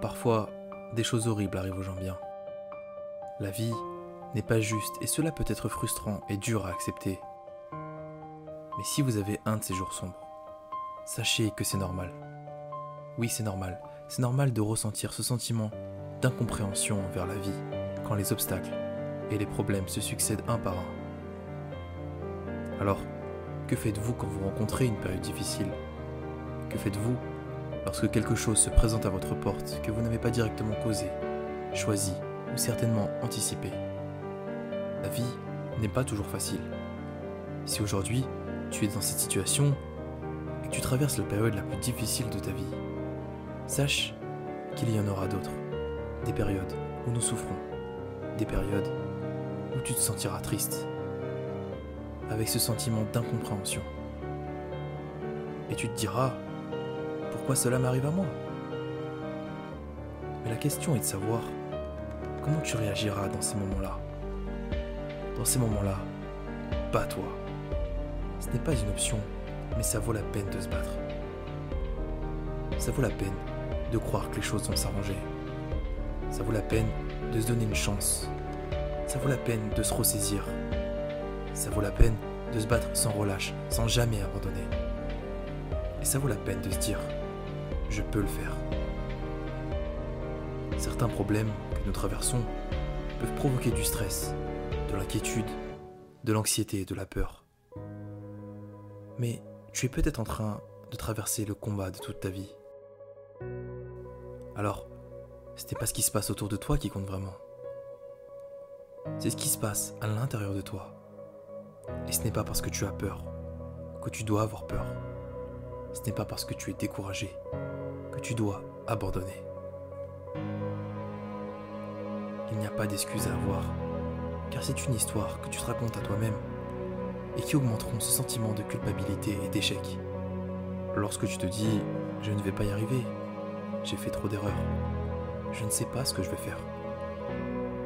Parfois, des choses horribles arrivent aux gens bien. La vie n'est pas juste et cela peut être frustrant et dur à accepter. Mais si vous avez un de ces jours sombres, sachez que c'est normal. Oui, c'est normal de ressentir ce sentiment d'incompréhension envers la vie quand les obstacles et les problèmes se succèdent un par un. Alors, que faites-vous quand vous rencontrez une période difficile? Que faites-vous lorsque quelque chose se présente à votre porte que vous n'avez pas directement causé, choisi ou certainement anticipé? La vie n'est pas toujours facile. Si aujourd'hui, tu es dans cette situation et que tu traverses la période la plus difficile de ta vie, sache qu'il y en aura d'autres. Des périodes où nous souffrons. Des périodes où tu te sentiras triste, avec ce sentiment d'incompréhension. Et tu te diras, pourquoi cela m'arrive à moi? Mais la question est de savoir comment tu réagiras dans ces moments-là. Dans ces moments-là, bats-toi. Ce n'est pas une option, mais ça vaut la peine de se battre. Ça vaut la peine de croire que les choses vont s'arranger. Ça vaut la peine de se donner une chance. Ça vaut la peine de se ressaisir. Ça vaut la peine de se battre sans relâche, sans jamais abandonner. Et ça vaut la peine de se dire, je peux le faire. Certains problèmes que nous traversons peuvent provoquer du stress, de l'inquiétude, de l'anxiété et de la peur. Mais tu es peut-être en train de traverser le combat de toute ta vie. Alors, ce n'est pas ce qui se passe autour de toi qui compte vraiment. C'est ce qui se passe à l'intérieur de toi. Et ce n'est pas parce que tu as peur que tu dois avoir peur. Ce n'est pas parce que tu es découragé que tu dois abandonner. Il n'y a pas d'excuse à avoir, car c'est une histoire que tu te racontes à toi-même et qui augmenteront ce sentiment de culpabilité et d'échec. Lorsque tu te dis « je ne vais pas y arriver, j'ai fait trop d'erreurs, je ne sais pas ce que je vais faire »,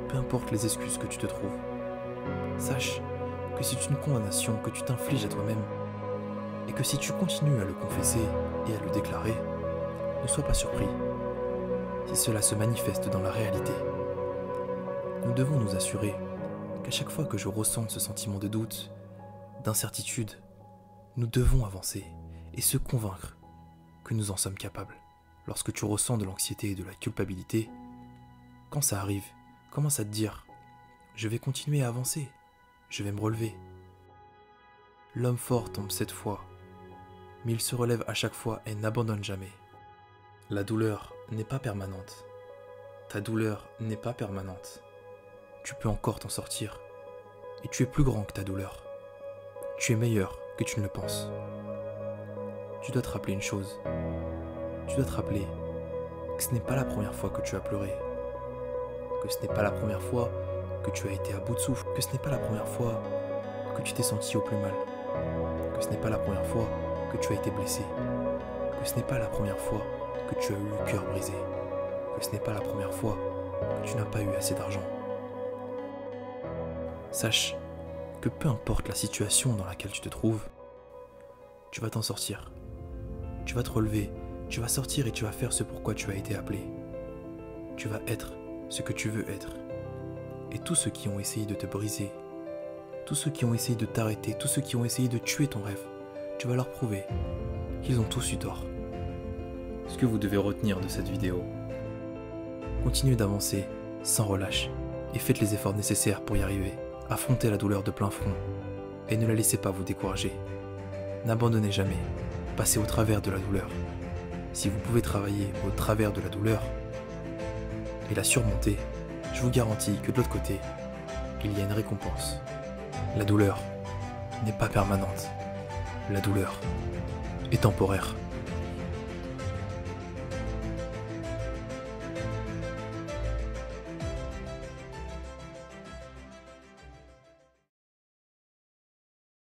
peu importe les excuses que tu te trouves, sache que c'est une condamnation que tu t'infliges à toi-même et que si tu continues à le confesser et à le déclarer, ne sois pas surpris si cela se manifeste dans la réalité. Nous devons nous assurer qu'à chaque fois que je ressens ce sentiment de doute, d'incertitude, nous devons avancer et se convaincre que nous en sommes capables. Lorsque tu ressens de l'anxiété et de la culpabilité, quand ça arrive, commence à te dire « je vais continuer à avancer, je vais me relever ». L'homme fort tombe 7 fois, mais il se relève à chaque fois et n'abandonne jamais. La douleur n'est pas permanente. Ta douleur n'est pas permanente. Tu peux encore t'en sortir. Et tu es plus grand que ta douleur. Tu es meilleur que tu ne le penses. Tu dois te rappeler une chose. Tu dois te rappeler que ce n'est pas la première fois que tu as pleuré. Que ce n'est pas la première fois que tu as été à bout de souffle. Que ce n'est pas la première fois que tu t'es senti au plus mal. Que ce n'est pas la première fois que tu as été blessé. Que ce n'est pas la première fois que tu as eu le cœur brisé. Que ce n'est pas la première fois que tu n'as pas eu assez d'argent. Sache que peu importe la situation dans laquelle tu te trouves, tu vas t'en sortir. Tu vas te relever, tu vas sortir et tu vas faire ce pourquoi tu as été appelé. Tu vas être ce que tu veux être. Et tous ceux qui ont essayé de te briser, tous ceux qui ont essayé de t'arrêter, tous ceux qui ont essayé de tuer ton rêve, tu vas leur prouver qu'ils ont tous eu tort. Ce que vous devez retenir de cette vidéo, continuez d'avancer sans relâche et faites les efforts nécessaires pour y arriver. Affrontez la douleur de plein front et ne la laissez pas vous décourager. N'abandonnez jamais, passez au travers de la douleur. Si vous pouvez travailler au travers de la douleur et la surmonter, je vous garantis que de l'autre côté, il y a une récompense. La douleur n'est pas permanente. La douleur est temporaire.